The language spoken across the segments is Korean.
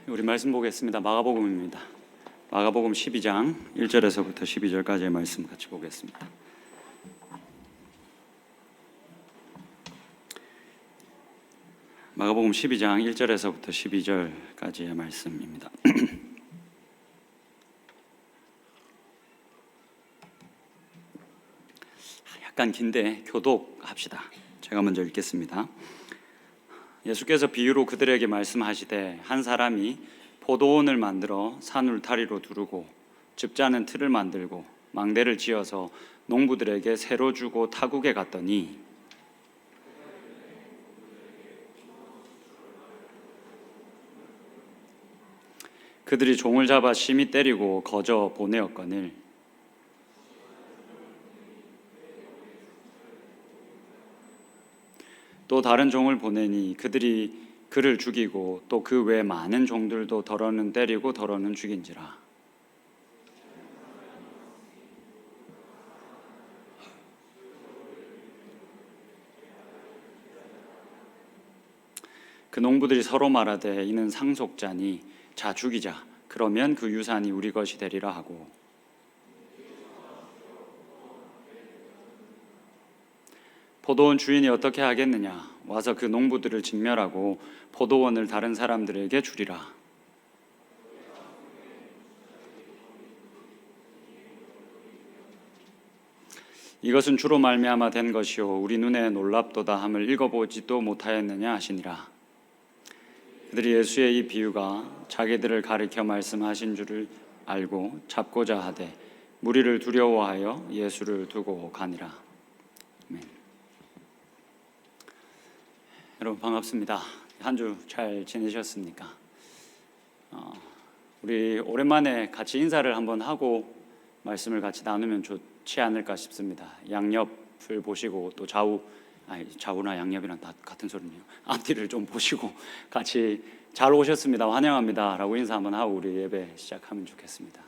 우리 말씀 보겠습니다. 마가복음입니다. 마가복음 12장 1절에서부터 12절까지의 말씀 같이 보겠습니다. 마가복음 12장 1절에서부터 12절까지의 말씀입니다. 약간 긴데 교독합시다. 제가 먼저 읽겠습니다. 예수께서 비유로 그들에게 말씀하시되 한 사람이 포도원을 만들어 산 울타리로 두르고 집자는 틀을 만들고 망대를 지어서 농부들에게 새로 주고 타국에 갔더니 그들이 종을 잡아 심히 때리고 거저 보내었거늘 또 다른 종을 보내니 그들이 그를 죽이고 또 그 외 많은 종들도 더러는 때리고 더러는 죽인지라. 그 농부들이 서로 말하되 이는 상속자니 자 죽이자. 그러면 그 유산이 우리 것이 되리라 하고 포도원 주인이 어떻게 하겠느냐? 와서 그 농부들을 진멸하고 포도원을 다른 사람들에게 주리라. 이것은 주로 말미암아 된 것이요 우리 눈에 놀랍도다 함을 읽어보지도 못하였느냐 하시니라. 그들이 예수의 이 비유가 자기들을 가리켜 말씀하신 줄을 알고 잡고자 하되 무리를 두려워하여 예수를 두고 가니라. 아멘. 여러분 반갑습니다. 한 주 잘 지내셨습니까? 우리 오랜만에 같이 인사를 한번 하고 말씀을 같이 나누면 좋지 않을까 싶습니다. 양옆을 보시고 또 좌우나 양옆이랑 다 같은 소리네요. 앞뒤를 좀 보시고 같이 잘 오셨습니다. 환영합니다 라고 인사 한번 하고 우리 예배 시작하면 좋겠습니다.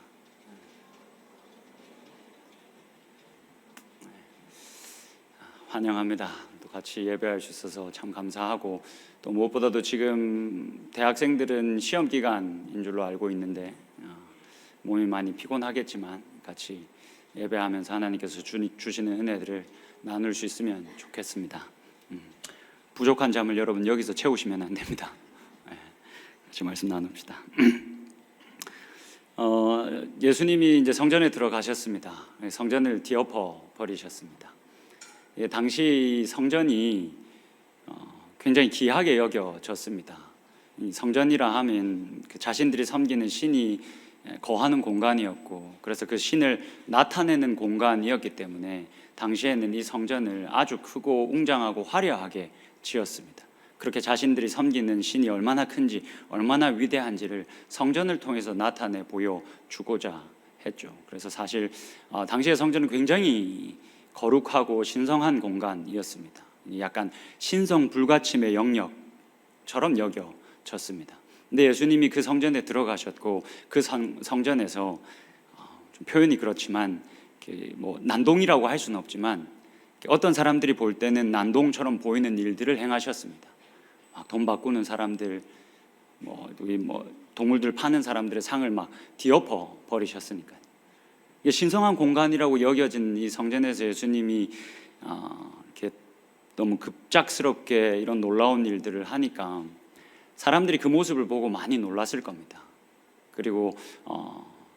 환영합니다. 같이 예배할 수 있어서 참 감사하고 또 무엇보다도 지금 대학생들은 시험 기간인 줄로 알고 있는데 몸이 많이 피곤하겠지만 같이 예배하면서 하나님께서 주시는 은혜들을 나눌 수 있으면 좋겠습니다. 부족한 잠을 여러분 여기서 채우시면 안 됩니다. 같이 말씀 나눕시다. 예수님이 이제 성전에 들어가셨습니다. 성전을 뒤엎어 버리셨습니다. 당시 성전이 굉장히 귀하게 여겨졌습니다. 이 성전이라 하면 자신들이 섬기는 신이 거하는 공간이었고 그래서 그 신을 나타내는 공간이었기 때문에 당시에는 이 성전을 아주 크고 웅장하고 화려하게 지었습니다. 그렇게 자신들이 섬기는 신이 얼마나 큰지 얼마나 위대한지를 성전을 통해서 나타내 보여주고자 했죠. 그래서 사실 당시의 성전은 굉장히 거룩하고 신성한 공간이었습니다. 약간 신성 불가침의 영역처럼 여겨졌습니다. 근데 예수님이 그 성전에 들어가셨고 그 성전에서 좀 표현이 그렇지만 뭐 난동이라고 할 수는 없지만 어떤 사람들이 볼 때는 난동처럼 보이는 일들을 행하셨습니다. 막 돈 바꾸는 사람들, 뭐 동물들 파는 사람들의 상을 막 뒤엎어 버리셨으니까요. 신성한 공간이라고 여겨진 이 성전에서 예수님이 이렇게 너무 급작스럽게 이런 놀라운 일들을 하니까 사람들이 그 모습을 보고 많이 놀랐을 겁니다. 그리고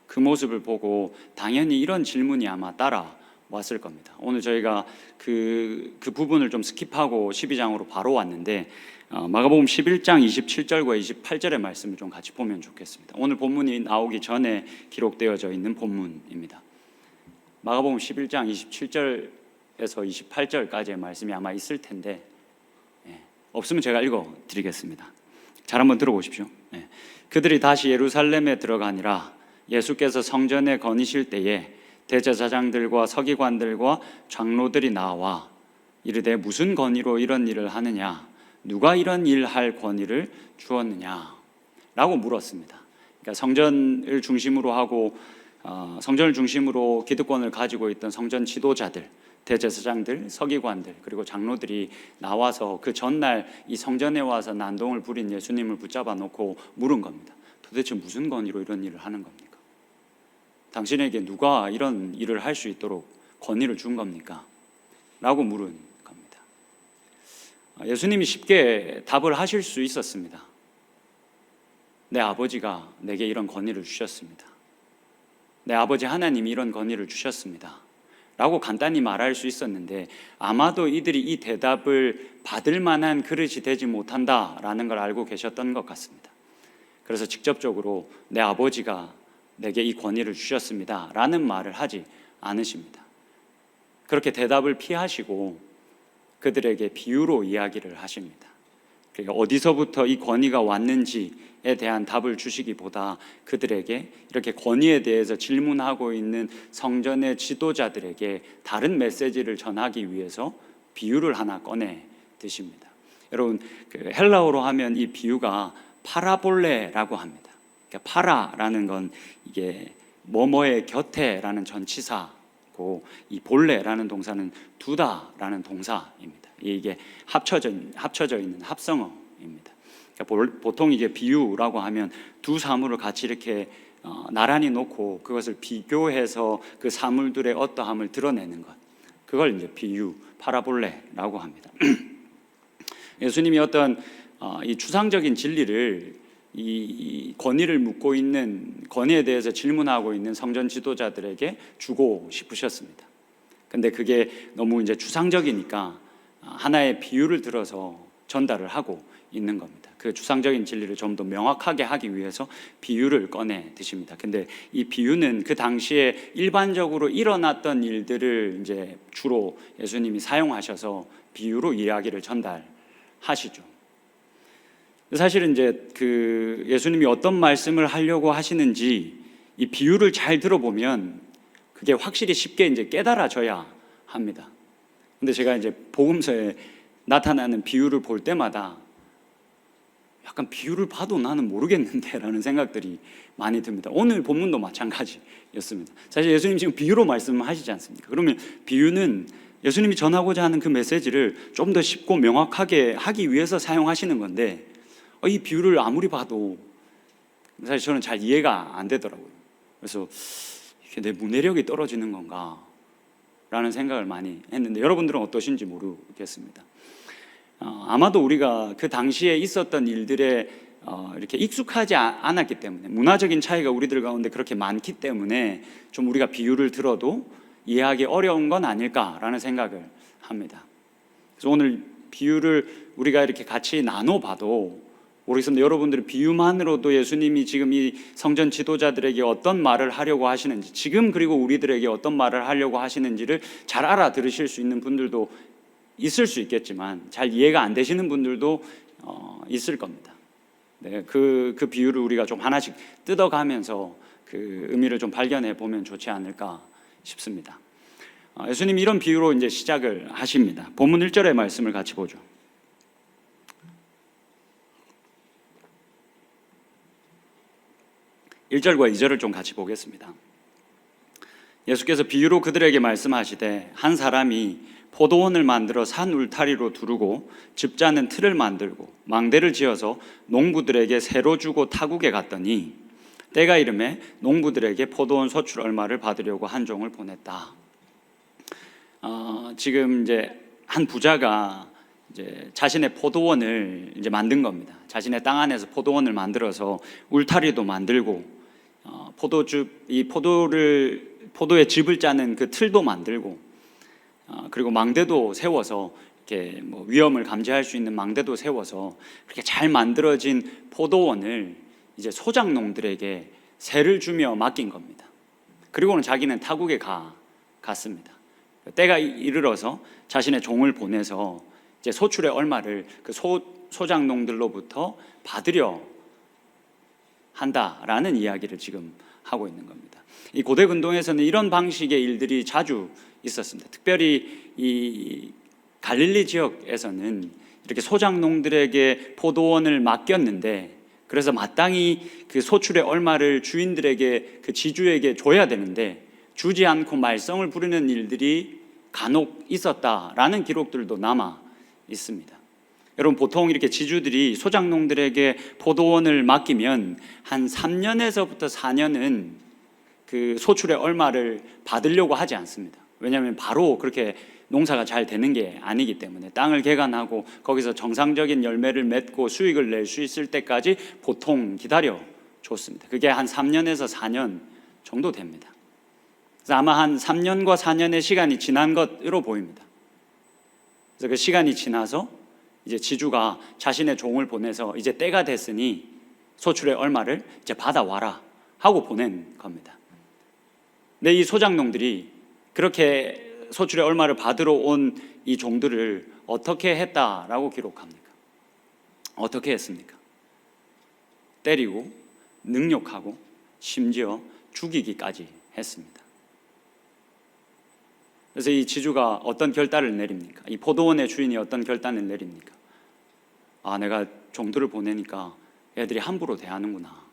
그 모습을 보고 당연히 이런 질문이 아마 따라왔을 겁니다. 오늘 저희가 그 부분을 좀 스킵하고 12장으로 바로 왔는데 마가복음 11장 27절과 28절의 말씀을 좀 같이 보면 좋겠습니다. 오늘 본문이 나오기 전에 기록되어져 있는 본문입니다. 마가복음 11장 27절에서 28절까지의 말씀이 아마 있을 텐데 없으면 제가 읽어드리겠습니다. 잘 한번 들어보십시오. 그들이 다시 예루살렘에 들어가니라. 예수께서 성전에 거니실 때에 대제사장들과 서기관들과 장로들이 나와 이르되 무슨 권위로 이런 일을 하느냐? 누가 이런 일 할 권위를 주었느냐? 라고 물었습니다. 그러니까 성전을 중심으로 하고 성전을 중심으로 기득권을 가지고 있던 성전 지도자들, 대제사장들, 서기관들 그리고 장로들이 나와서 그 전날 이 성전에 와서 난동을 부린 예수님을 붙잡아 놓고 물은 겁니다. 도대체 무슨 권위로 이런 일을 하는 겁니까? 당신에게 누가 이런 일을 할 수 있도록 권위를 준 겁니까? 라고 물은 겁니다. 예수님이 쉽게 답을 하실 수 있었습니다. 내 아버지가 내게 이런 권위를 주셨습니다. 내 아버지 하나님이 이런 권위를 주셨습니다. 라고 간단히 말할 수 있었는데 아마도 이들이 이 대답을 받을 만한 그릇이 되지 못한다라는 걸 알고 계셨던 것 같습니다. 그래서 직접적으로 내 아버지가 내게 이 권위를 주셨습니다 라는 말을 하지 않으십니다. 그렇게 대답을 피하시고 그들에게 비유로 이야기를 하십니다. 그러니까 어디서부터 이 권위가 왔는지에 대한 답을 주시기보다 그들에게 이렇게 권위에 대해서 질문하고 있는 성전의 지도자들에게 다른 메시지를 전하기 위해서 비유를 하나 꺼내 드십니다. 여러분, 그 헬라어로 하면 이 비유가 파라볼레라고 합니다. 그러니까 파라라는 건 이게 뭐뭐의 곁에라는 전치사고 이 볼레라는 동사는 두다라는 동사입니다. 이게 합쳐져 있는 합성어입니다. 그러니까 보통 이게 비유라고 하면 두 사물을 같이 이렇게 나란히 놓고 그것을 비교해서 그 사물들의 어떠함을 드러내는 것, 그걸 이제 비유, 파라볼레라고 합니다. 예수님이 어떤 이 추상적인 진리를 이 권위를 묻고 있는 권위에 대해서 질문하고 있는 성전 지도자들에게 주고 싶으셨습니다. 근데 그게 너무 이제 추상적이니까 하나의 비유를 들어서 전달을 하고 있는 겁니다. 그 추상적인 진리를 좀 더 명확하게 하기 위해서 비유를 꺼내 드십니다. 근데 이 비유는 그 당시에 일반적으로 일어났던 일들을 이제 주로 예수님이 사용하셔서 비유로 이야기를 전달하시죠. 사실은 이제 그 예수님이 어떤 말씀을 하려고 하시는지 이 비유를 잘 들어보면 그게 확실히 쉽게 이제 깨달아져야 합니다. 근데 제가 이제 복음서에 나타나는 비유를 볼 때마다 약간 비유를 봐도 나는 모르겠는데 라는 생각들이 많이 듭니다. 오늘 본문도 마찬가지였습니다. 사실 예수님 지금 비유로 말씀하시지 않습니까? 그러면 비유는 예수님이 전하고자 하는 그 메시지를 좀 더 쉽고 명확하게 하기 위해서 사용하시는 건데 이 비유를 아무리 봐도 사실 저는 잘 이해가 안 되더라고요. 그래서 이게 내 문해력이 떨어지는 건가 라는 생각을 많이 했는데 여러분들은 어떠신지 모르겠습니다. 아마도 우리가 그 당시에 있었던 일들에 이렇게 익숙하지 않았기 때문에 문화적인 차이가 우리들 가운데 그렇게 많기 때문에 좀 우리가 비유를 들어도 이해하기 어려운 건 아닐까라는 생각을 합니다. 그래서 오늘 비유를 우리가 이렇게 같이 나눠봐도 모르겠습니다. 여러분들은 비유만으로도 예수님이 지금 이 성전 지도자들에게 어떤 말을 하려고 하시는지 지금 그리고 우리들에게 어떤 말을 하려고 하시는지를 잘 알아들으실 수 있는 분들도 있을 수 있겠지만 잘 이해가 안 되시는 분들도 있을 겁니다. 네, 그 비유를 우리가 좀 하나씩 뜯어가면서 그 의미를 좀 발견해 보면 좋지 않을까 싶습니다. 예수님이 이런 비유로 이제 시작을 하십니다. 본문 1절의 말씀을 같이 보죠. 1절과 2절을 좀 같이 보겠습니다. 예수께서 비유로 그들에게 말씀하시되 한 사람이 포도원을 만들어 산 울타리로 두르고 집자는 틀을 만들고 망대를 지어서 농부들에게 새로 주고 타국에 갔더니 때가 이르매 농부들에게 포도원 소출 얼마를 받으려고 한 종을 보냈다. 지금 이제 한 부자가 이제 자신의 포도원을 이제 만든 겁니다. 자신의 땅 안에서 포도원을 만들어서 울타리도 만들고 포도의 즙을 짜는 그 틀도 만들고 그리고 망대도 세워서 이렇게 뭐 위험을 감지할 수 있는 망대도 세워서 그렇게 잘 만들어진 포도원을 이제 소작농들에게 세를 주며 맡긴 겁니다. 그리고는 자기는 타국에 갔습니다. 때가 이르러서 자신의 종을 보내서 이제 소출의 얼마를 그 소작농들로부터 받으려 한다라는 이야기를 지금 하고 있는 겁니다. 이 고대 근동에서는 이런 방식의 일들이 자주 있었습니다. 특별히 이 갈릴리 지역에서는 이렇게 소작농들에게 포도원을 맡겼는데 그래서 마땅히 그 소출의 얼마를 주인들에게 그 지주에게 줘야 되는데 주지 않고 말썽을 부리는 일들이 간혹 있었다라는 기록들도 남아 있습니다. 여러분 보통 이렇게 지주들이 소작농들에게 포도원을 맡기면 한 3년에서부터 4년은 그 소출의 얼마를 받으려고 하지 않습니다. 왜냐하면 바로 그렇게 농사가 잘 되는 게 아니기 때문에 땅을 개간하고 거기서 정상적인 열매를 맺고 수익을 낼 수 있을 때까지 보통 기다려 줬습니다. 그게 한 3년에서 4년 정도 됩니다. 그래서 아마 한 3년과 4년의 시간이 지난 것으로 보입니다. 그래서 그 시간이 지나서 이제 지주가 자신의 종을 보내서 이제 때가 됐으니 소출의 얼마를 이제 받아와라 하고 보낸 겁니다. 근데 이 소작농들이 그렇게 소출의 얼마를 받으러 온 이 종들을 어떻게 했다라고 기록합니까? 어떻게 했습니까? 때리고 능욕하고 심지어 죽이기까지 했습니다. 그래서 이 지주가 어떤 결단을 내립니까? 이 포도원의 주인이 어떤 결단을 내립니까? 아, 내가 종들을 보내니까 애들이 함부로 대하는구나.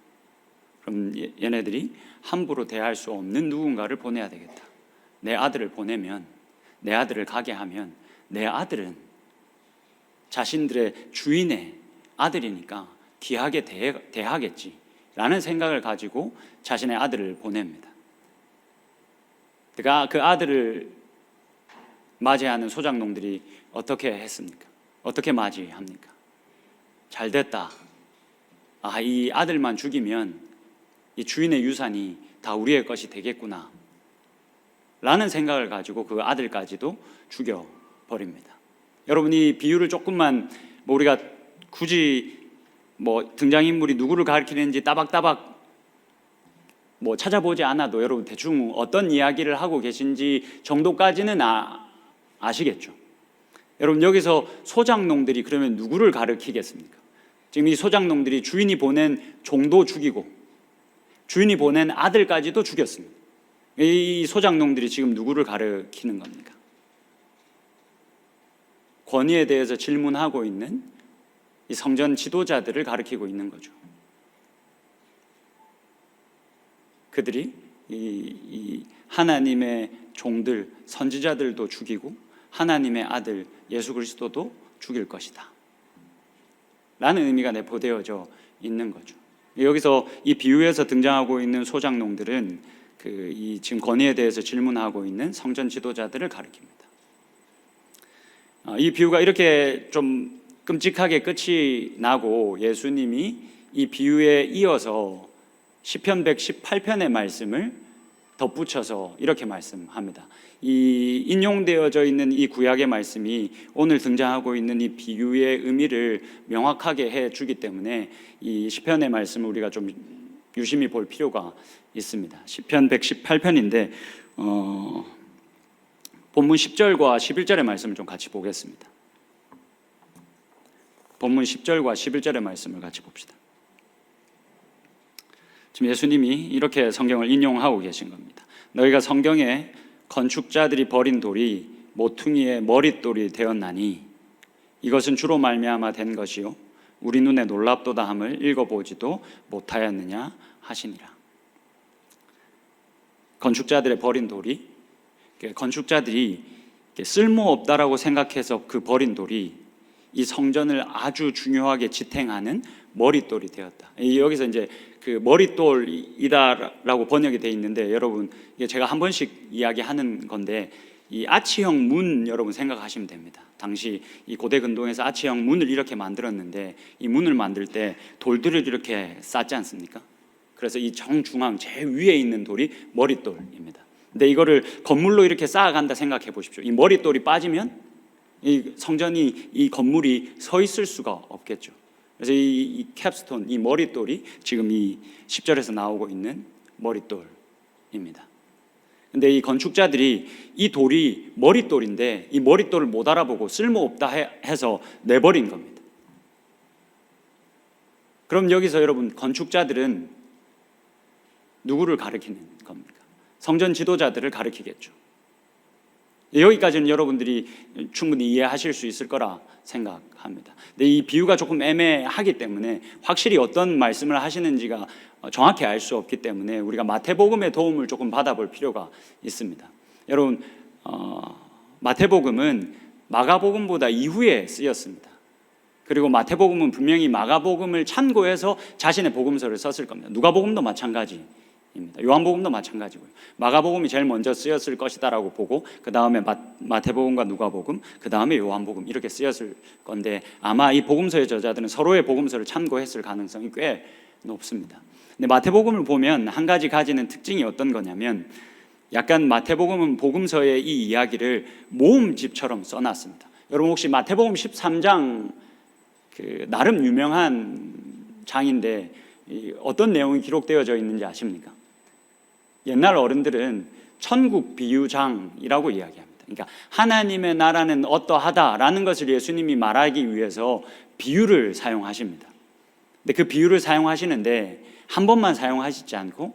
그럼 얘네들이 함부로 대할 수 없는 누군가를 보내야 되겠다. 내 아들을 보내면, 내 아들을 가게 하면 내 아들은 자신들의 주인의 아들이니까 귀하게 대하겠지 라는 생각을 가지고 자신의 아들을 보냅니다. 그러니까 그 아들을 맞이하는 소작농들이 어떻게 했습니까? 어떻게 맞이합니까? 잘 됐다. 아, 이 아들만 죽이면 이 주인의 유산이 다 우리의 것이 되겠구나 라는 생각을 가지고 그 아들까지도 죽여버립니다. 여러분, 이 비유를 조금만 우리가 굳이 등장인물이 누구를 가리키는지 따박따박 찾아보지 않아도 여러분 대충 어떤 이야기를 하고 계신지 정도까지는 아시겠죠. 여러분, 여기서 소작농들이 그러면 누구를 가리키겠습니까? 지금 이 소작농들이 주인이 보낸 종도 죽이고 주인이 보낸 아들까지도 죽였습니다. 이 소작농들이 지금 누구를 가리키는 겁니까? 권위에 대해서 질문하고 있는 이 성전 지도자들을 가리키고 있는 거죠. 그들이 이 하나님의 종들, 선지자들도 죽이고 하나님의 아들 예수 그리스도도 죽일 것이다 라는 의미가 내포되어져 있는 거죠. 여기서 이 비유에서 등장하고 있는 소작농들은 이 지금 권위에 대해서 질문하고 있는 성전 지도자들을 가리킵니다. 이 비유가 이렇게 좀 끔찍하게 끝이 나고 예수님이 이 비유에 이어서 시편 118편의 말씀을 덧붙여서 이렇게 말씀합니다. 이 인용되어져 있는 이 구약의 말씀이 오늘 등장하고 있는 이 비유의 의미를 명확하게 해주기 때문에 이 시편의 말씀을 우리가 좀 유심히 볼 필요가 있습니다. 시편 118편인데 본문 10절과 11절의 말씀을 좀 같이 보겠습니다. 본문 10절과 11절의 말씀을 같이 봅시다. 지금 예수님이 이렇게 성경을 인용하고 계신 겁니다. 너희가 성경에 건축자들이 버린 돌이 모퉁이의 머릿돌이 되었나니 이것은 주로 말미암아 된 것이요 우리 눈에 놀랍도다 함을 읽어보지도 못하였느냐 하시니라. 건축자들의 버린 돌이, 건축자들이 쓸모없다라고 생각해서 그 버린 돌이 이 성전을 아주 중요하게 지탱하는 머릿돌이 되었다. 여기서 이제 그 머릿돌이다라고 번역이 되어 있는데 여러분, 이게 제가 한 번씩 이야기하는 건데 이 아치형 문 여러분 생각하시면 됩니다. 당시 이 고대 근동에서 아치형 문을 이렇게 만들었는데 이 문을 만들 때 돌들을 이렇게 쌓지 않습니까? 그래서 이 정중앙 제일 위에 있는 돌이 머릿돌입니다. 근데 이거를 건물로 이렇게 쌓아간다 생각해 보십시오. 이 머릿돌이 빠지면 이 성전이, 이 건물이 서 있을 수가 없겠죠. 그래서 이 캡스톤, 이 머릿돌이 지금 이 10절에서 나오고 있는 머릿돌입니다. 근데 이 건축자들이 이 돌이 머릿돌인데 이 머릿돌을 못 알아보고 쓸모없다 해서 내버린 겁니다. 그럼 여기서 여러분, 건축자들은 누구를 가리키는 겁니까? 성전 지도자들을 가리키겠죠. 여기까지는 여러분들이 충분히 이해하실 수 있을 거라 생각합니다. 근데 이 비유가 조금 애매하기 때문에 확실히 어떤 말씀을 하시는지가 정확히 알 수 없기 때문에 우리가 마태복음의 도움을 조금 받아볼 필요가 있습니다. 여러분, 마태복음은 마가복음보다 이후에 쓰였습니다. 그리고 마태복음은 분명히 마가복음을 참고해서 자신의 복음서를 썼을 겁니다. 누가복음도 마찬가지입니다. 요한복음도 마찬가지고요. 마가복음이 제일 먼저 쓰였을 것이다라고 보고 그 다음에 마태복음과 누가복음, 그 다음에 요한복음 이렇게 쓰였을 건데 아마 이 복음서의 저자들은 서로의 복음서를 참고했을 가능성이 꽤 높습니다. 근데 마태복음을 보면 한 가지 가지는 특징이 어떤 거냐면 약간 마태복음은 복음서의 이 이야기를 모음집처럼 써놨습니다. 여러분 혹시 마태복음 13장 나름 유명한 장인데 어떤 내용이 기록되어져 있는지 아십니까? 옛날 어른들은 천국 비유장이라고 이야기합니다. 그러니까 하나님의 나라는 어떠하다라는 것을 예수님이 말하기 위해서 비유를 사용하십니다. 근데 그 비유를 사용하시는데 한 번만 사용하시지 않고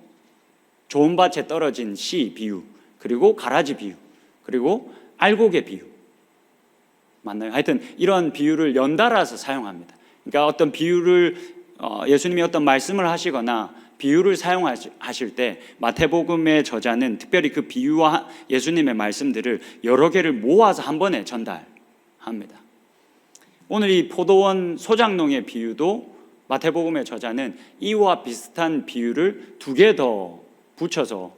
좋은 밭에 떨어진 씨 비유, 그리고 가라지 비유, 그리고 알곡의 비유, 맞나요? 하여튼 이런 비유를 연달아서 사용합니다. 그러니까 어떤 비유를 예수님이 어떤 말씀을 하시거나 비유를 사용하실 때 마태복음의 저자는 특별히 그 비유와 예수님의 말씀들을 여러 개를 모아서 한 번에 전달합니다. 오늘 이 포도원 소작농의 비유도 마태복음의 저자는 이와 비슷한 비유를 2개 더 붙여서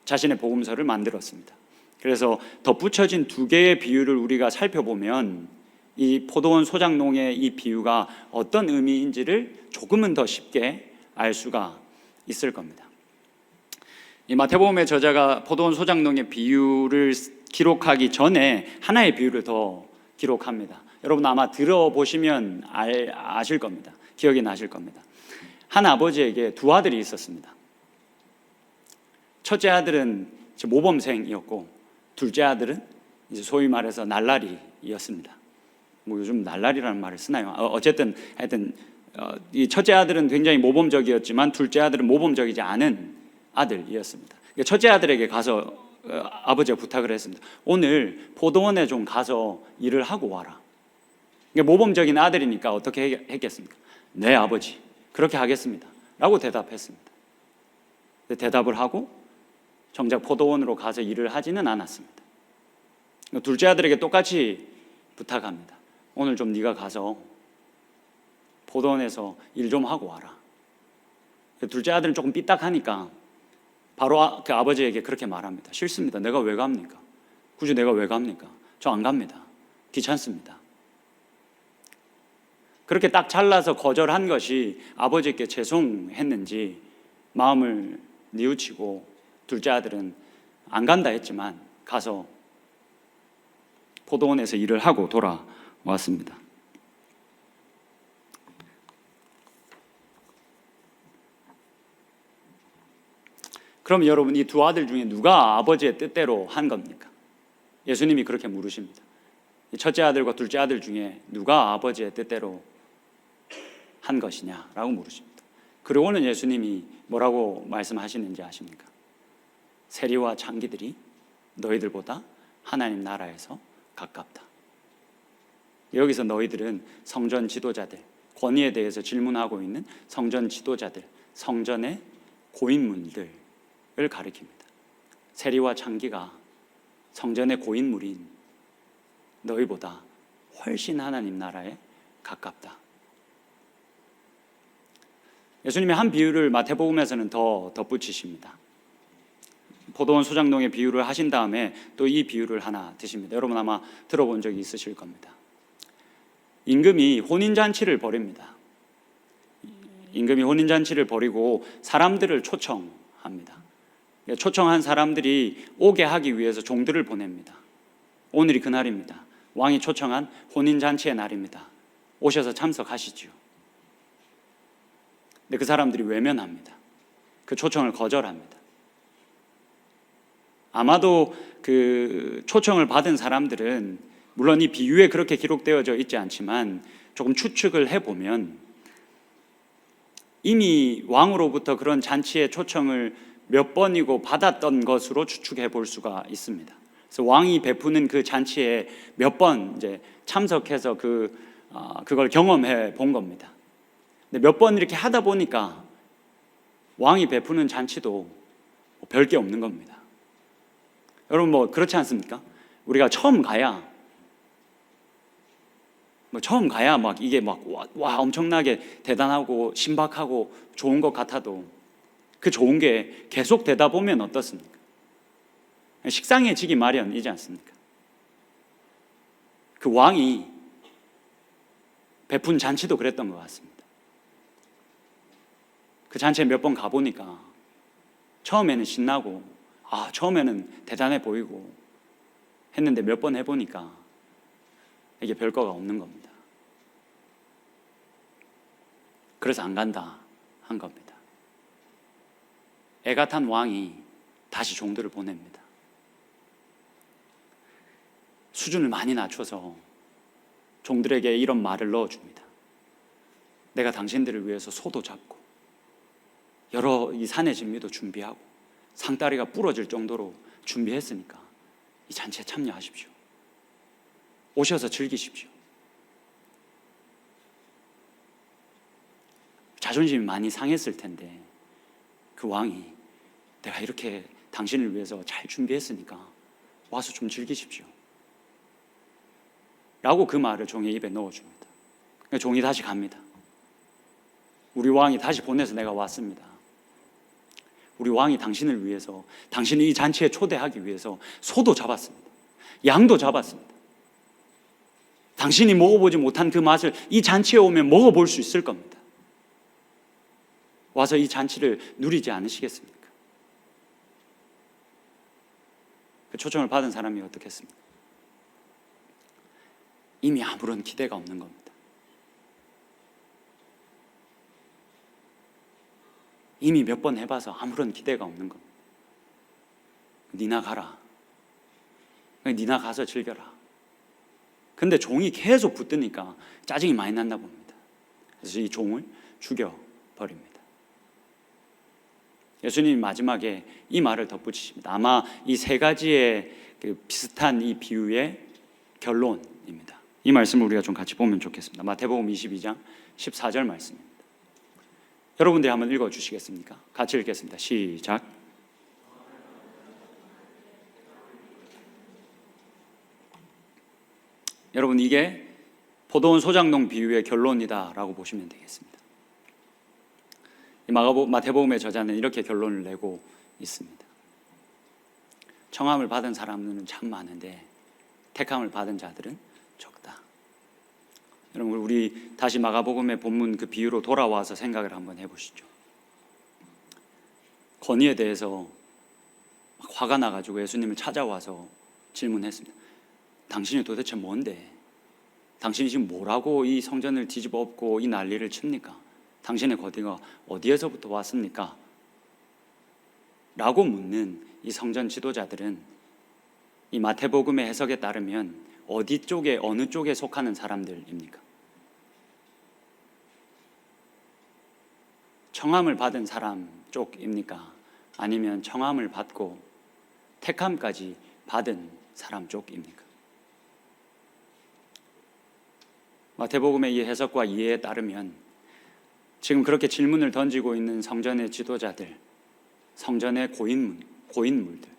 자신의 복음서를 만들었습니다. 그래서 덧붙여진 2개의 비유를 우리가 살펴보면 이 포도원 소작농의 이 비유가 어떤 의미인지를 조금은 더 쉽게 알 수가 있을 겁니다. 이 마태복음의 저자가 포도원 소작농의 비유를 기록하기 전에 하나의 비유를 더 기록합니다. 여러분 아마 들어보시면 아실 겁니다. 기억이 나실 겁니다. 한 아버지에게 2 아들이 있었습니다. 첫째 아들은 모범생이었고 둘째 아들은 이제 소위 말해서 날라리였습니다. 뭐 요즘 날라리라는 말을 쓰나요? 어쨌든 하여튼 이 첫째 아들은 굉장히 모범적이었지만 둘째 아들은 모범적이지 않은 아들이었습니다. 첫째 아들에게 가서 아버지가 부탁을 했습니다. 오늘 포도원에 좀 가서 일을 하고 와라. 모범적인 아들이니까 어떻게 했겠습니까? 네 아버지 그렇게 하겠습니다 라고 대답했습니다. 대답을 하고 정작 포도원으로 가서 일을 하지는 않았습니다. 둘째 아들에게 똑같이 부탁합니다. 오늘 좀 네가 가서 포도원에서 일 좀 하고 와라. 둘째 아들은 조금 삐딱하니까 바로 그 아버지에게 그렇게 말합니다. 싫습니다. 내가 왜 갑니까? 굳이 내가 왜 갑니까? 저 안 갑니다. 귀찮습니다. 그렇게 딱 잘라서 거절한 것이 아버지께 죄송했는지 마음을 뉘우치고 둘째 아들은 안 간다 했지만 가서 포도원에서 일을 하고 돌아왔습니다. 그럼 여러분 이 2 아들 중에 누가 아버지의 뜻대로 한 겁니까? 예수님이 그렇게 물으십니다. 첫째 아들과 둘째 아들 중에 누가 아버지의 뜻대로 한 것이냐라고 물으십니다. 그러고는 예수님이 뭐라고 말씀하시는지 아십니까? 세리와 창기들이 너희들보다 하나님 나라에서 가깝다. 여기서 너희들은 성전 지도자들, 권위에 대해서 질문하고 있는 성전 지도자들, 성전의 고인물들을 가리킵니다. 세리와 창기가 성전의 고인물인 너희보다 훨씬 하나님 나라에 가깝다. 예수님이 한 비유를 마태복음에서는 더 덧붙이십니다. 포도원 소작농의 비유를 하신 다음에 또 이 비유를 하나 드십니다. 여러분 아마 들어본 적이 있으실 겁니다. 임금이 혼인잔치를 벌입니다. 임금이 혼인잔치를 벌이고 사람들을 초청합니다. 초청한 사람들이 오게 하기 위해서 종들을 보냅니다. 오늘이 그날입니다. 왕이 초청한 혼인잔치의 날입니다. 오셔서 참석하시지요. 근데 그 사람들이 외면합니다. 그 초청을 거절합니다. 아마도 그 초청을 받은 사람들은 물론 이 비유에 그렇게 기록되어져 있지 않지만 조금 추측을 해보면 이미 왕으로부터 그런 잔치의 초청을 몇 번이고 받았던 것으로 추측해 볼 수가 있습니다. 그래서 왕이 베푸는 그 잔치에 몇 번 이제 참석해서 그걸 경험해 본 겁니다. 근데 몇 번 이렇게 하다 보니까 왕이 베푸는 잔치도 별 게 없는 겁니다. 여러분 뭐 그렇지 않습니까? 우리가 처음 가야 뭐 처음 가야 막 이게 막 와 엄청나게 대단하고 신박하고 좋은 것 같아도 그 좋은 게 계속 되다 보면 어떻습니까? 식상해지기 마련이지 않습니까? 그 왕이 베푼 잔치도 그랬던 것 같습니다. 그 잔치에 몇 번 가보니까 처음에는 신나고 처음에는 대단해 보이고 했는데 몇 번 해보니까 이게 별거가 없는 겁니다. 그래서 안 간다 한 겁니다. 애가 탄 왕이 다시 종들을 보냅니다. 수준을 많이 낮춰서 종들에게 이런 말을 넣어줍니다. 내가 당신들을 위해서 소도 잡고 여러 이 산의 진미도 준비하고 상다리가 부러질 정도로 준비했으니까 이 잔치에 참여하십시오. 오셔서 즐기십시오. 자존심이 많이 상했을 텐데 그 왕이 내가 이렇게 당신을 위해서 잘 준비했으니까 와서 좀 즐기십시오 라고 그 말을 종의 입에 넣어줍니다. 그러니까 종이 다시 갑니다. 우리 왕이 다시 보내서 내가 왔습니다. 우리 왕이 당신을 위해서, 당신을 이 잔치에 초대하기 위해서 소도 잡았습니다. 양도 잡았습니다. 당신이 먹어보지 못한 그 맛을 이 잔치에 오면 먹어볼 수 있을 겁니다. 와서 이 잔치를 누리지 않으시겠습니까? 그 초청을 받은 사람이 어떻겠습니까? 이미 아무런 기대가 없는 겁니다. 이미 몇 번 해봐서 아무런 기대가 없는 겁니다. 니나 가라. 니나 가서 즐겨라. 근데 종이 계속 붙드니까 짜증이 많이 난다 봅니다. 그래서 이 종을 죽여버립니다. 예수님이 마지막에 이 말을 덧붙이십니다. 아마 이 세 가지의 그 비슷한 이 비유의 결론입니다. 이 말씀을 우리가 좀 같이 보면 좋겠습니다. 마태복음 22장 14절 말씀입니다. 여러분들이 한번 읽어주시겠습니까? 같이 읽겠습니다. 시작. 여러분, 이게 포도원 소장농 비유의 결론이다라고 보시면 되겠습니다. 마태복음의 저자는 이렇게 결론을 내고 있습니다. 청함을 받은 사람은 참 많은데 택함을 받은 자들은 적다. 여러분, 우리 다시 마가복음의 본문 그 비유로 돌아와서 생각을 한번 해보시죠. 건의에 대해서 화가 나가지고 예수님을 찾아와서 질문했습니다. 당신이 도대체 뭔데? 당신이 지금 뭐라고 이 성전을 뒤집어 엎고 이 난리를 칩니까? 당신의 거디가 어디에서부터 왔습니까? 라고 묻는 이 성전 지도자들은 이 마태복음의 해석에 따르면 어디 쪽에, 어느 쪽에 속하는 사람들입니까? 청함을 받은 사람 쪽입니까? 아니면 청함을 받고 택함까지 받은 사람 쪽입니까? 마태복음의 이 해석과 이해에 따르면 지금 그렇게 질문을 던지고 있는 성전의 지도자들, 성전의 고인물들,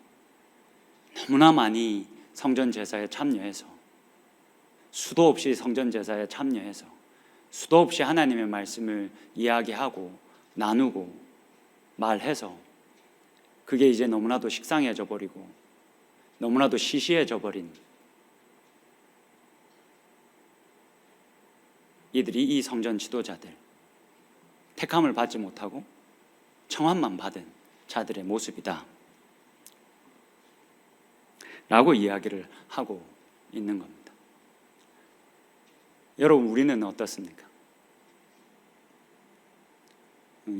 너무나 많이 성전 제사에 참여해서, 수도 없이 성전 제사에 참여해서, 수도 없이 하나님의 말씀을 이야기하고 나누고 말해서 그게 이제 너무나도 식상해져 버리고 너무나도 시시해져 버린 이들이 이 성전 지도자들, 택함을 받지 못하고 청함만 받은 자들의 모습이다 라고 이야기를 하고 있는 겁니다. 여러분, 우리는 어떻습니까?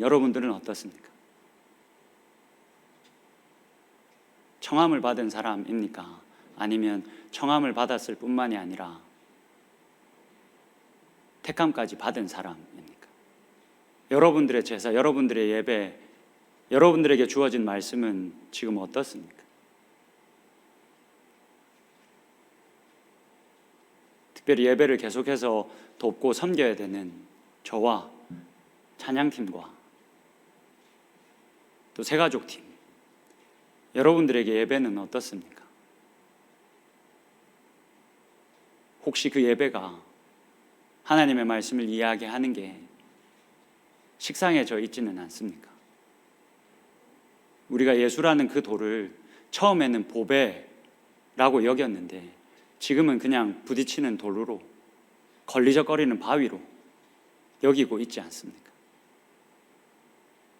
여러분들은 어떻습니까? 청함을 받은 사람입니까? 아니면 청함을 받았을 뿐만이 아니라 택함까지 받은 사람입니까? 여러분들의 제사, 여러분들의 예배, 여러분들에게 주어진 말씀은 지금 어떻습니까? 특별히 예배를 계속해서 돕고 섬겨야 되는 저와 찬양팀과 또 새가족팀, 여러분들에게 예배는 어떻습니까? 혹시 그 예배가 하나님의 말씀을 이야기하는 게 식상해져 있지는 않습니까? 우리가 예수라는 그 돌을 처음에는 보배라고 여겼는데 지금은 그냥 부딪히는 돌로, 걸리적거리는 바위로 여기고 있지 않습니까?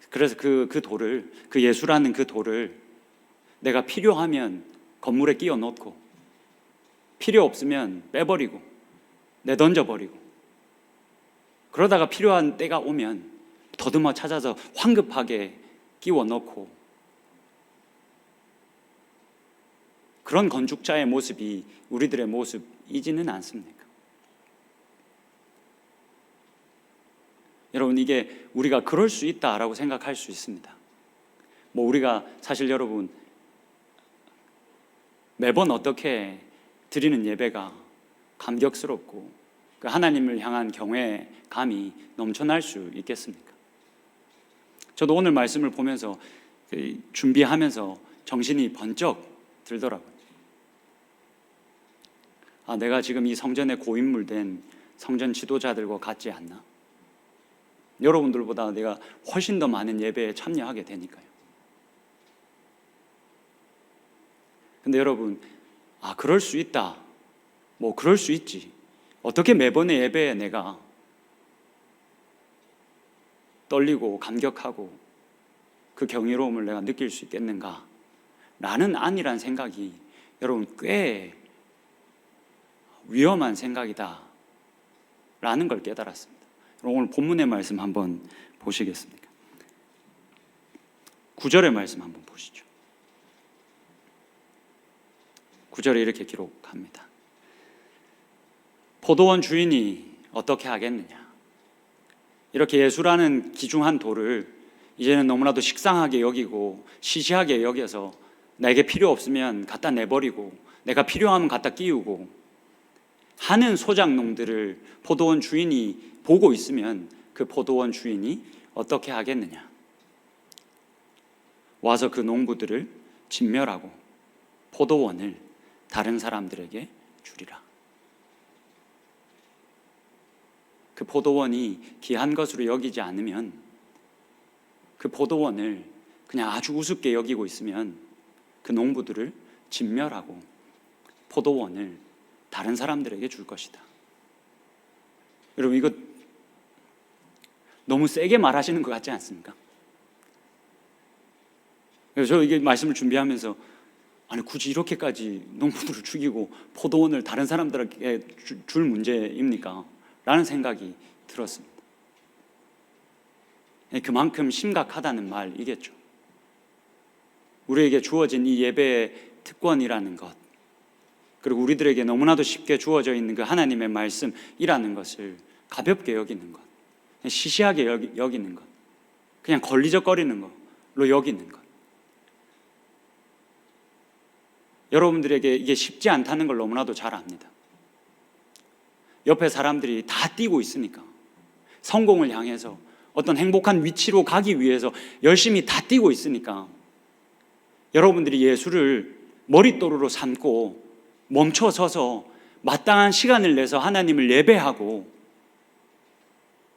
그래서 그 돌을, 그 예수라는 그 돌을 내가 필요하면 건물에 끼워 넣고 필요 없으면 빼버리고 내던져버리고, 그러다가 필요한 때가 오면 더듬어 찾아서 황급하게 끼워 넣고, 그런 건축자의 모습이 우리들의 모습이지는 않습니까? 여러분, 이게 우리가 그럴 수 있다라고 생각할 수 있습니다. 우리가 사실 여러분 매번 어떻게 드리는 예배가 감격스럽고 그 하나님을 향한 경외감이 넘쳐날 수 있겠습니까? 저도 오늘 말씀을 보면서 준비하면서 정신이 번쩍 들더라고요. 내가 지금 이 성전에 고인물된 성전 지도자들과 같지 않나? 여러분들보다 내가 훨씬 더 많은 예배에 참여하게 되니까요. 근데 여러분, 그럴 수 있다. 그럴 수 있지. 어떻게 매번의 예배에 내가 떨리고 감격하고 그 경이로움을 내가 느낄 수 있겠는가? 라는 아니란 생각이 여러분 꽤 위험한 생각이다 라는 걸 깨달았습니다. 오늘 본문의 말씀 한번 보시겠습니까? 9절의 말씀 한번 보시죠. 9절에 이렇게 기록합니다. 포도원 주인이 어떻게 하겠느냐? 이렇게 예수라는 귀중한 돌을 이제는 너무나도 식상하게 여기고 시시하게 여겨서 내게 필요 없으면 갖다 내버리고 내가 필요하면 갖다 끼우고 하는 소작농들을 포도원 주인이 보고 있으면 그 포도원 주인이 어떻게 하겠느냐? 와서 그 농부들을 진멸하고 포도원을 다른 사람들에게 주리라. 그 포도원이 귀한 것으로 여기지 않으면, 그 포도원을 그냥 아주 우습게 여기고 있으면 그 농부들을 진멸하고 포도원을 다른 사람들에게 줄 것이다. 여러분, 이거 너무 세게 말하시는 것 같지 않습니까? 그래서 저 이게 말씀을 준비하면서 굳이 이렇게까지 농부들을 죽이고 포도원을 다른 사람들에게 줄 문제입니까? 라는 생각이 들었습니다. 그만큼 심각하다는 말이겠죠. 우리에게 주어진 이 예배의 특권이라는 것, 그리고 우리들에게 너무나도 쉽게 주어져 있는 그 하나님의 말씀이라는 것을 가볍게 여기는 것, 시시하게 여기는 것, 그냥 걸리적거리는 걸로 여기는 것, 여러분들에게 이게 쉽지 않다는 걸 너무나도 잘 압니다. 옆에 사람들이 다 뛰고 있으니까, 성공을 향해서 어떤 행복한 위치로 가기 위해서 열심히 다 뛰고 있으니까 여러분들이 예수를 머릿도루로 삼고 멈춰서서 마땅한 시간을 내서 하나님을 예배하고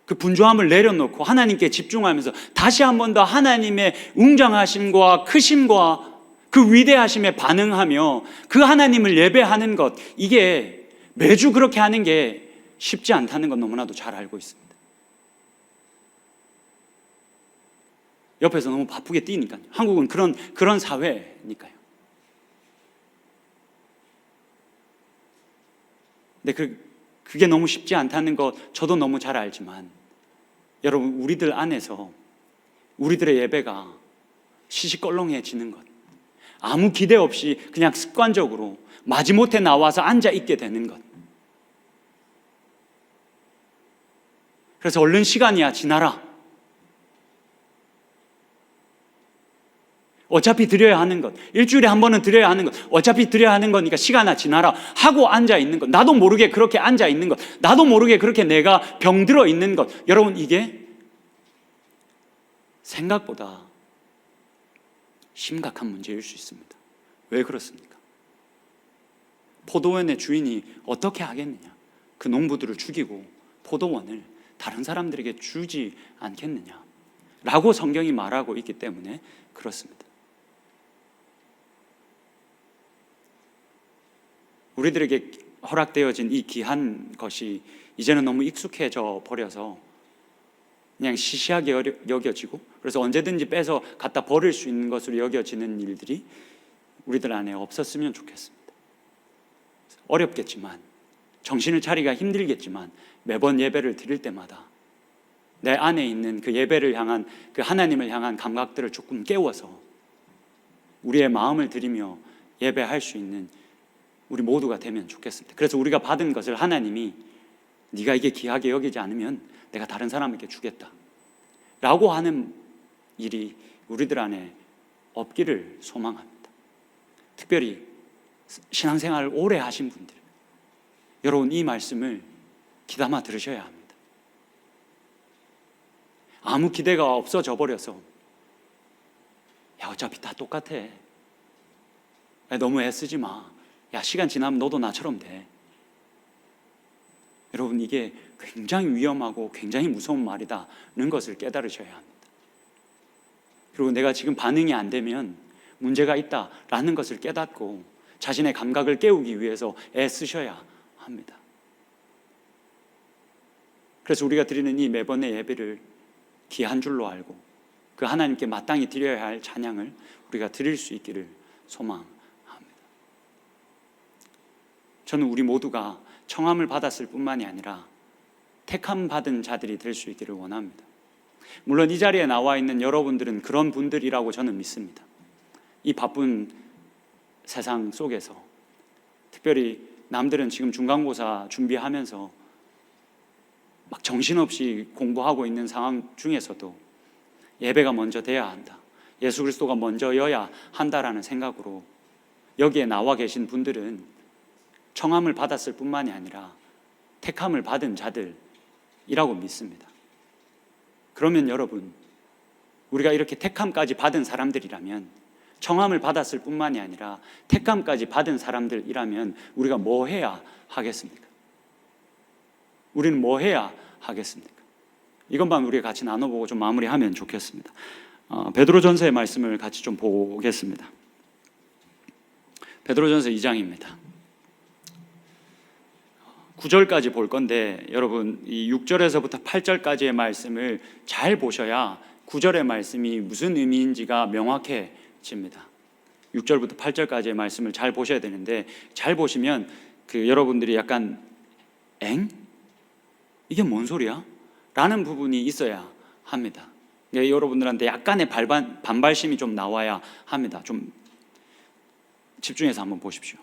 그 분주함을 내려놓고 하나님께 집중하면서 다시 한 번 더 하나님의 웅장하심과 크심과 그 위대하심에 반응하며 그 하나님을 예배하는 것, 이게 매주 그렇게 하는 게 쉽지 않다는 건 너무나도 잘 알고 있습니다. 옆에서 너무 바쁘게 뛰니까요. 한국은 그런 사회니까요. 근데 그게 너무 쉽지 않다는 것 저도 너무 잘 알지만, 여러분, 우리들 안에서 우리들의 예배가 시시껄렁해지는 것, 아무 기대 없이 그냥 습관적으로 마지못해 나와서 앉아 있게 되는 것, 그래서 얼른 시간이야 지나라, 어차피 드려야 하는 것, 일주일에 한 번은 드려야 하는 것, 어차피 드려야 하는 거니까 시간아 지나라 하고 앉아 있는 것, 나도 모르게 그렇게 앉아 있는 것, 나도 모르게 그렇게 내가 병들어 있는 것, 여러분, 이게 생각보다 심각한 문제일 수 있습니다. 왜 그렇습니까? 포도원의 주인이 어떻게 하겠느냐? 그 농부들을 죽이고 포도원을 다른 사람들에게 주지 않겠느냐 라고 성경이 말하고 있기 때문에 그렇습니다. 우리들에게 허락되어진 이 귀한 것이 이제는 너무 익숙해져 버려서 그냥 시시하게 여겨지고, 그래서 언제든지 빼서 갖다 버릴 수 있는 것으로 여겨지는 일들이 우리들 안에 없었으면 좋겠습니다. 어렵겠지만, 정신을 차리기가 힘들겠지만 매번 예배를 드릴 때마다 내 안에 있는 그 예배를 향한, 그 하나님을 향한 감각들을 조금 깨워서 우리의 마음을 드리며 예배할 수 있는 우리 모두가 되면 좋겠습니다. 그래서 우리가 받은 것을 하나님이 네가 이게 귀하게 여기지 않으면 내가 다른 사람에게 주겠다 라고 하는 일이 우리들 안에 없기를 소망합니다. 특별히 신앙생활을 오래 하신 분들, 여러분 이 말씀을 귀담아 들으셔야 합니다. 아무 기대가 없어져 버려서 야 어차피 다 똑같아, 야, 너무 애쓰지 마, 야 시간 지나면 너도 나처럼 돼. 여러분 이게 굉장히 위험하고 굉장히 무서운 말이다는 것을 깨달으셔야 합니다. 그리고 내가 지금 반응이 안 되면 문제가 있다라는 것을 깨닫고 자신의 감각을 깨우기 위해서 애쓰셔야 합니다. 그래서 우리가 드리는 이 매번의 예배를 귀한 줄로 알고 그 하나님께 마땅히 드려야 할 찬양을 우리가 드릴 수 있기를 소망합니다. 저는 우리 모두가 청함을 받았을 뿐만이 아니라 택함 받은 자들이 될 수 있기를 원합니다. 물론 이 자리에 나와 있는 여러분들은 그런 분들이라고 저는 믿습니다. 이 바쁜 세상 속에서, 특별히 남들은 지금 중간고사 준비하면서 막 정신없이 공부하고 있는 상황 중에서도 예배가 먼저 돼야 한다, 예수 그리스도가 먼저여야 한다라는 생각으로 여기에 나와 계신 분들은 청함을 받았을 뿐만이 아니라 택함을 받은 자들이라고 믿습니다. 그러면 여러분, 우리가 이렇게 택함까지 받은 사람들이라면, 청함을 받았을 뿐만이 아니라 택함까지 받은 사람들이라면 우리가 뭐 해야 하겠습니까? 우리는 뭐 해야 하겠습니까? 이것만 우리가 같이 나눠보고 좀 마무리하면 좋겠습니다. 베드로전서의 말씀을 같이 좀 보겠습니다. 베드로전서 2장입니다. 9절까지 볼 건데 여러분 이 6절에서부터 8절까지의 말씀을 잘 보셔야 9절의 말씀이 무슨 의미인지가 명확해집니다. 6절부터 8절까지의 말씀을 잘 보셔야 되는데, 잘 보시면 여러분들이 약간 이게 뭔 소리야? 라는 부분이 있어야 합니다. 여러분들한테 약간의 반발심이 좀 나와야 합니다. 좀 집중해서 한번 보십시오.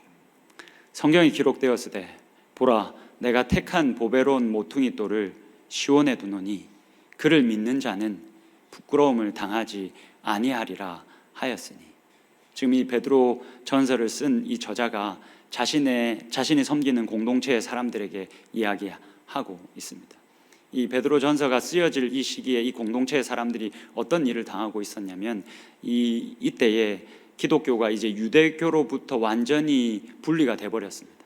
성경이 기록되었으되 보라, 내가 택한 보배로운 모퉁이 돌을 시온에 두노니 그를 믿는 자는 부끄러움을 당하지 아니하리라 하였으니. 지금 이 베드로 전서를 쓴 이 저자가 자신이 섬기는 공동체의 사람들에게 이야기하고 있습니다. 이 베드로 전서가 쓰여질 이 시기에 이 공동체의 사람들이 어떤 일을 당하고 있었냐면, 이때에 기독교가 이제 유대교로부터 완전히 분리가 돼버렸습니다.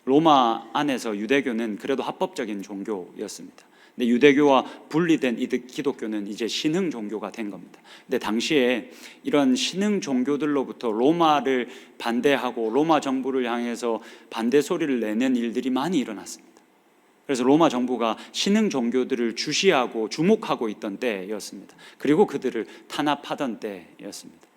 로마 안에서 유대교는 그래도 합법적인 종교였습니다. 근데 유대교와 분리된 이 기독교는 이제 신흥 종교가 된 겁니다. 근데 당시에 이런 신흥 종교들로부터 로마를 반대하고 로마 정부를 향해서 반대 소리를 내는 일들이 많이 일어났습니다. 그래서 로마 정부가 신흥 종교들을 주시하고 주목하고 있던 때였습니다. 그리고 그들을 탄압하던 때였습니다.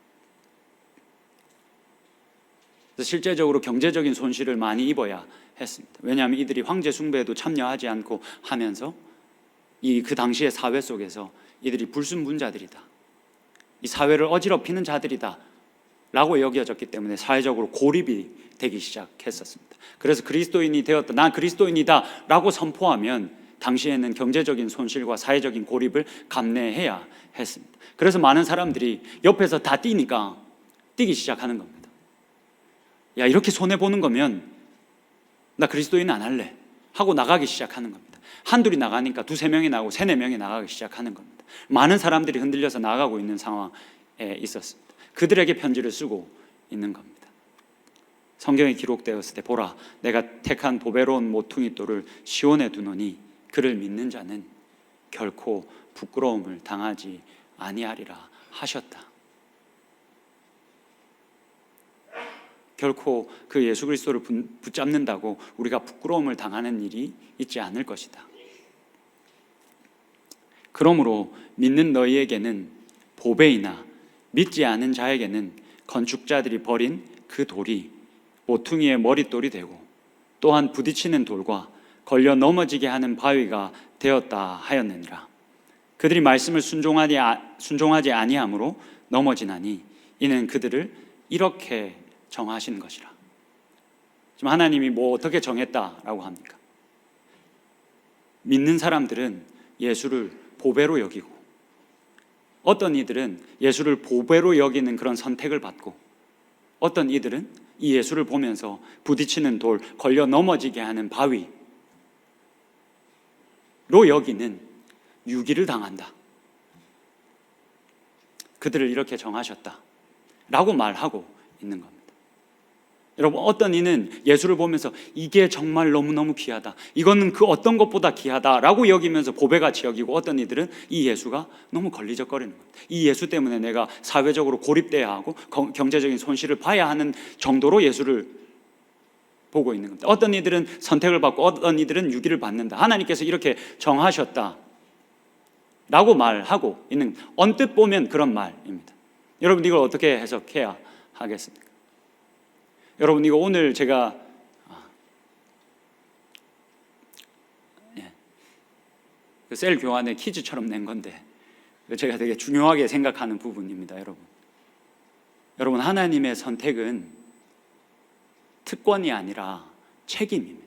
그래서 실제적으로 경제적인 손실을 많이 입어야 했습니다. 왜냐하면 이들이 황제 숭배에도 참여하지 않고 하면서 그 당시의 사회 속에서 이들이 불순분자들이다, 이 사회를 어지럽히는 자들이다 라고 여겨졌기 때문에 사회적으로 고립이 되기 시작했었습니다. 그래서 그리스도인이 되었다, 난 그리스도인이다 라고 선포하면 당시에는 경제적인 손실과 사회적인 고립을 감내해야 했습니다. 그래서 많은 사람들이 옆에서 다 뛰니까 뛰기 시작하는 겁니다. 야, 이렇게 손해보는 거면 나 그리스도인 안 할래 하고 나가기 시작하는 겁니다. 한둘이 나가니까 두세 명이 나가고 세네 명이 나가기 시작하는 겁니다. 많은 사람들이 흔들려서 나가고 있는 상황에 있었습니다. 그들에게 편지를 쓰고 있는 겁니다. 성경에 기록되었을 때 보라 내가 택한 보배로운 모퉁이 돌을 시온에 두노니 그를 믿는 자는 결코 부끄러움을 당하지 아니하리라 하셨다. 결코 그 예수 그리스도를 붙잡는다고 우리가 부끄러움을 당하는 일이 있지 않을 것이다. 그러므로 믿는 너희에게는 보배이나 믿지 않은 자에게는 건축자들이 버린 그 돌이 모퉁이의 머릿돌이 되고 또한 부딪히는 돌과 걸려 넘어지게 하는 바위가 되었다 하였느니라. 그들이 말씀을 순종하지 아니함으로 넘어지나니 이는 그들을 이렇게 정하신 것이라. 지금 하나님이 뭐 어떻게 정했다라고 합니까? 믿는 사람들은 예수를 보배로 여기고 어떤 이들은 예수를 보배로 여기는 그런 선택을 받고 어떤 이들은 이 예수를 보면서 부딪히는 돌, 걸려 넘어지게 하는 바위로 여기는 유기를 당한다. 그들을 이렇게 정하셨다 라고 말하고 있는 겁니다. 여러분, 어떤 이는 예수를 보면서 이게 정말 너무너무 귀하다, 이거는 그 어떤 것보다 귀하다라고 여기면서 보배같이 여기고, 어떤 이들은 이 예수가 너무 걸리적거리는 겁니다. 이 예수 때문에 내가 사회적으로 고립돼야 하고 경제적인 손실을 봐야 하는 정도로 예수를 보고 있는 겁니다. 어떤 이들은 선택을 받고 어떤 이들은 유기를 받는다. 하나님께서 이렇게 정하셨다 라고 말하고 있는 겁니다. 언뜻 보면 그런 말입니다. 여러분, 이걸 어떻게 해석해야 하겠습니까? 여러분, 이거 오늘 제가 셀 교환의 퀴즈처럼 낸 건데 제가 되게 중요하게 생각하는 부분입니다. 여러분, 하나님의 선택은 특권이 아니라 책임입니다.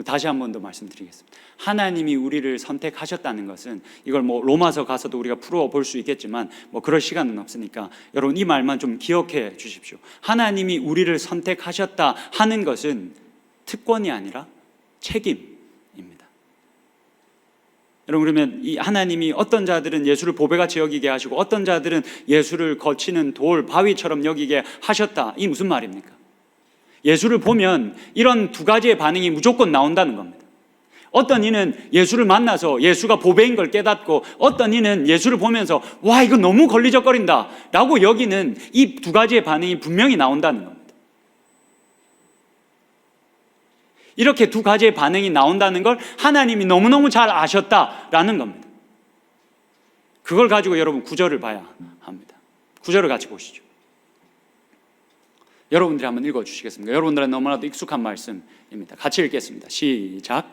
다시 한 번 더 말씀드리겠습니다. 하나님이 우리를 선택하셨다는 것은, 이걸 뭐 로마서 가서도 우리가 풀어볼 수 있겠지만 뭐 그럴 시간은 없으니까 여러분 이 말만 좀 기억해 주십시오. 하나님이 우리를 선택하셨다 하는 것은 특권이 아니라 책임입니다. 여러분, 그러면 이 하나님이 어떤 자들은 예수를 보배같이 여기게 하시고 어떤 자들은 예수를 거치는 돌, 바위처럼 여기게 하셨다, 이 무슨 말입니까? 예수를 보면 이런 두 가지의 반응이 무조건 나온다는 겁니다. 어떤 이는 예수를 만나서 예수가 보배인 걸 깨닫고, 어떤 이는 예수를 보면서 와, 이거 너무 걸리적거린다 라고 여기는 이 두 가지의 반응이 분명히 나온다는 겁니다. 이렇게 두 가지의 반응이 나온다는 걸 하나님이 너무너무 잘 아셨다라는 겁니다. 그걸 가지고 여러분 구절을 봐야 합니다. 구절을 같이 보시죠. 여러분들이 한번 읽어주시겠습니까? 여러분들은 너무나도 익숙한 말씀입니다. 같이 읽겠습니다. 시작.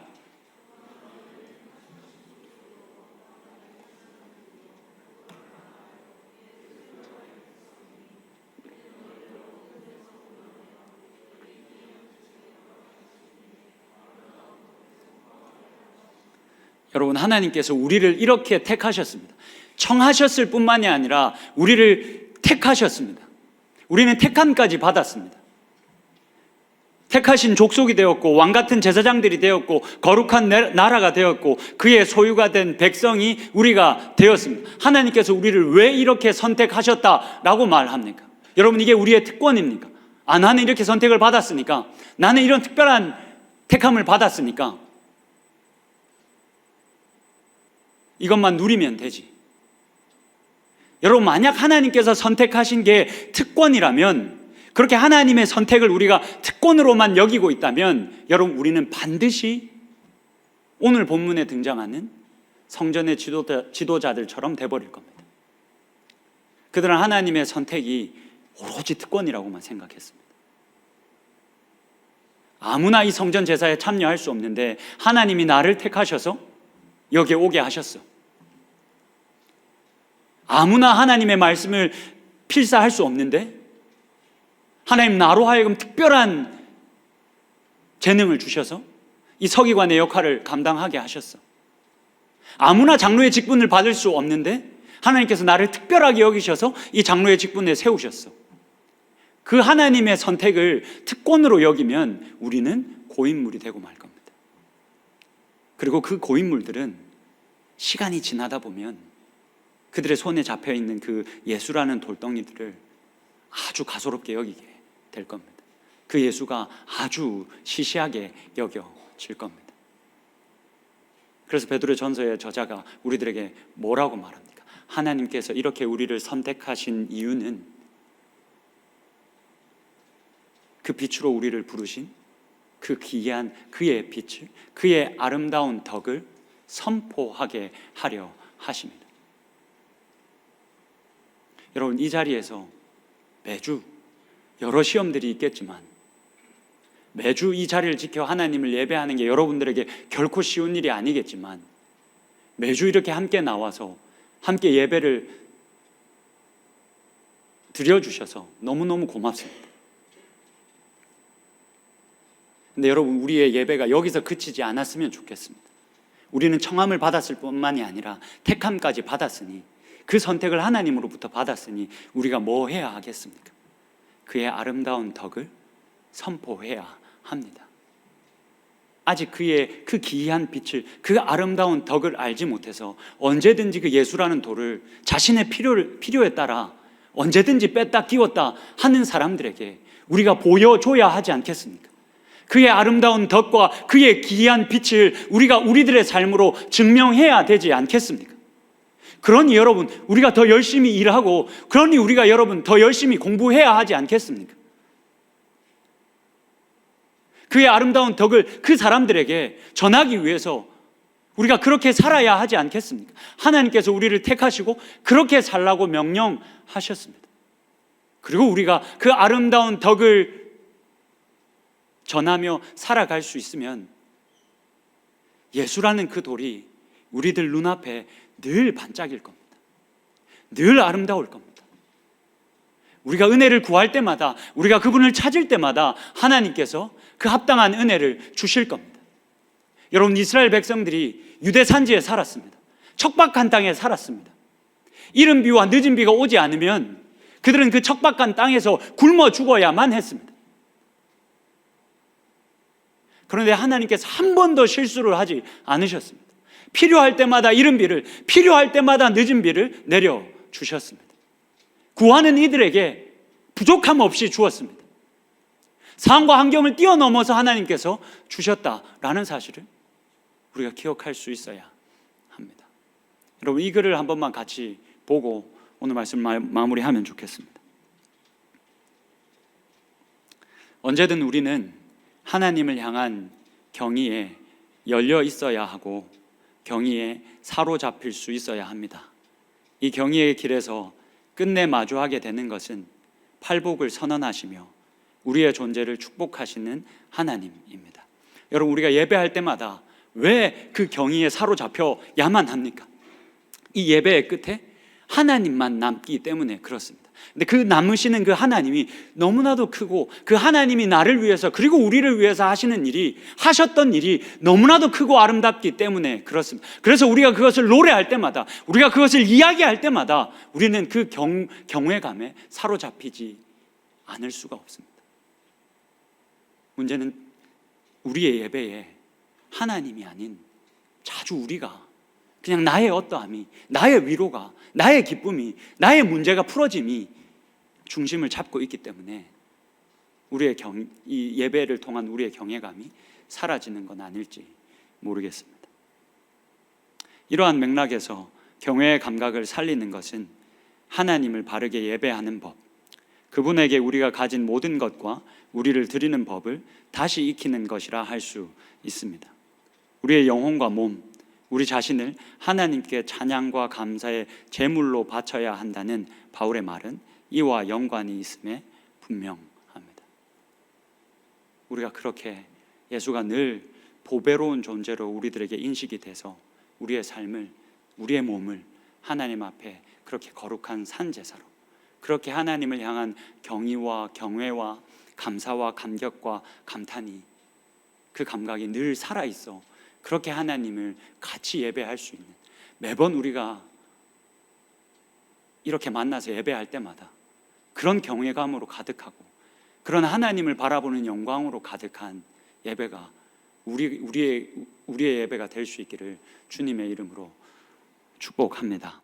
여러분, 하나님께서 우리를 이렇게 택하셨습니다. 청하셨을 뿐만이 아니라 우리를 택하셨습니다. 우리는 택함까지 받았습니다. 택하신 족속이 되었고 왕같은 제사장들이 되었고 거룩한 나라가 되었고 그의 소유가 된 백성이 우리가 되었습니다. 하나님께서 우리를 왜 이렇게 선택하셨다라고 말합니까? 여러분, 이게 우리의 특권입니까? 나는 이렇게 선택을 받았으니까, 나는 이런 특별한 택함을 받았으니까 이것만 누리면 되지. 여러분, 만약 하나님께서 선택하신 게 특권이라면, 그렇게 하나님의 선택을 우리가 특권으로만 여기고 있다면, 여러분, 우리는 반드시 오늘 본문에 등장하는 성전의 지도자들처럼 돼버릴 겁니다. 그들은 하나님의 선택이 오로지 특권이라고만 생각했습니다. 아무나 이 성전 제사에 참여할 수 없는데 하나님이 나를 택하셔서 여기에 오게 하셨어. 아무나 하나님의 말씀을 필사할 수 없는데 하나님 나로 하여금 특별한 재능을 주셔서 이 서기관의 역할을 감당하게 하셨어. 아무나 장로의 직분을 받을 수 없는데 하나님께서 나를 특별하게 여기셔서 이 장로의 직분에 세우셨어. 그 하나님의 선택을 특권으로 여기면 우리는 고인물이 되고 말 겁니다. 그리고 그 고인물들은 시간이 지나다 보면 그들의 손에 잡혀있는 그 예수라는 돌덩이들을 아주 가소롭게 여기게 될 겁니다. 그 예수가 아주 시시하게 여겨질 겁니다. 그래서 베드로 전서의 저자가 우리들에게 뭐라고 말합니까? 하나님께서 이렇게 우리를 선택하신 이유는 그 빛으로 우리를 부르신 그 귀한 그의 빛을, 그의 아름다운 덕을 선포하게 하려 하십니다. 여러분, 이 자리에서 매주 여러 시험들이 있겠지만 매주 이 자리를 지켜 하나님을 예배하는 게 여러분들에게 결코 쉬운 일이 아니겠지만 매주 이렇게 함께 나와서 함께 예배를 드려주셔서 너무너무 고맙습니다. 근데 여러분, 우리의 예배가 여기서 그치지 않았으면 좋겠습니다. 우리는 청함을 받았을 뿐만이 아니라 택함까지 받았으니, 그 선택을 하나님으로부터 받았으니 우리가 뭐 해야 하겠습니까? 그의 아름다운 덕을 선포해야 합니다. 아직 그의 그 기이한 빛을, 그 아름다운 덕을 알지 못해서 언제든지 그 예수라는 돌을 자신의 필요에 따라 언제든지 뺐다 끼웠다 하는 사람들에게 우리가 보여줘야 하지 않겠습니까? 그의 아름다운 덕과 그의 기이한 빛을 우리가 우리들의 삶으로 증명해야 되지 않겠습니까? 그러니 여러분, 우리가 더 열심히 일하고, 그러니 우리가 여러분 더 열심히 공부해야 하지 않겠습니까? 그의 아름다운 덕을 그 사람들에게 전하기 위해서 우리가 그렇게 살아야 하지 않겠습니까? 하나님께서 우리를 택하시고 그렇게 살라고 명령하셨습니다. 그리고 우리가 그 아름다운 덕을 전하며 살아갈 수 있으면 예수라는 그 돌이 우리들 눈앞에 늘 반짝일 겁니다. 늘 아름다울 겁니다. 우리가 은혜를 구할 때마다, 우리가 그분을 찾을 때마다 하나님께서 그 합당한 은혜를 주실 겁니다. 여러분, 이스라엘 백성들이 유대 산지에 살았습니다. 척박한 땅에 살았습니다. 이른 비와 늦은 비가 오지 않으면 그들은 그 척박한 땅에서 굶어 죽어야만 했습니다. 그런데 하나님께서 한 번도 실수를 하지 않으셨습니다. 필요할 때마다 이른 비를, 필요할 때마다 늦은 비를 내려주셨습니다. 구하는 이들에게 부족함 없이 주었습니다. 상황과 환경을 뛰어넘어서 하나님께서 주셨다라는 사실을 우리가 기억할 수 있어야 합니다. 여러분, 이 글을 한 번만 같이 보고 오늘 말씀 마무리하면 좋겠습니다. 언제든 우리는 하나님을 향한 경의에 열려 있어야 하고 경의에 사로잡힐 수 있어야 합니다. 이 경의의 길에서 끝내 마주하게 되는 것은 팔복을 선언하시며 우리의 존재를 축복하시는 하나님입니다. 여러분, 우리가 예배할 때마다 왜 그 경의에 사로잡혀야만 합니까? 이 예배의 끝에 하나님만 남기 때문에 그렇습니다. 근데 그 남으시는 그 하나님이 너무나도 크고, 그 하나님이 나를 위해서 그리고 우리를 위해서 하셨던 일이 너무나도 크고 아름답기 때문에 그렇습니다. 그래서 우리가 그것을 노래할 때마다, 우리가 그것을 이야기할 때마다 우리는 그 경외감에 사로잡히지 않을 수가 없습니다. 문제는 우리의 예배에 하나님이 아닌 자주 우리가 그냥 나의 어떠함이, 나의 위로가, 나의 기쁨이, 나의 문제가 풀어짐이 중심을 잡고 있기 때문에 우리의 이 예배를 통한 우리의 경외감이 사라지는 건 아닐지 모르겠습니다. 이러한 맥락에서 경외의 감각을 살리는 것은 하나님을 바르게 예배하는 법, 그분에게 우리가 가진 모든 것과 우리를 드리는 법을 다시 익히는 것이라 할 수 있습니다. 우리의 영혼과 몸, 우리 자신을 하나님께 찬양과 감사의 제물로 바쳐야 한다는 바울의 말은 이와 연관이 있음에 분명합니다. 우리가 그렇게 예수가 늘 보배로운 존재로 우리들에게 인식이 돼서 우리의 삶을, 우리의 몸을 하나님 앞에 그렇게 거룩한 산제사로, 그렇게 하나님을 향한 경의와 경외와 감사와 감격과 감탄이, 그 감각이 늘 살아있어 그렇게 하나님을 같이 예배할 수 있는, 매번 우리가 이렇게 만나서 예배할 때마다 그런 경외감으로 가득하고 그런 하나님을 바라보는 영광으로 가득한 예배가 우리의 예배가 될 수 있기를 주님의 이름으로 축복합니다.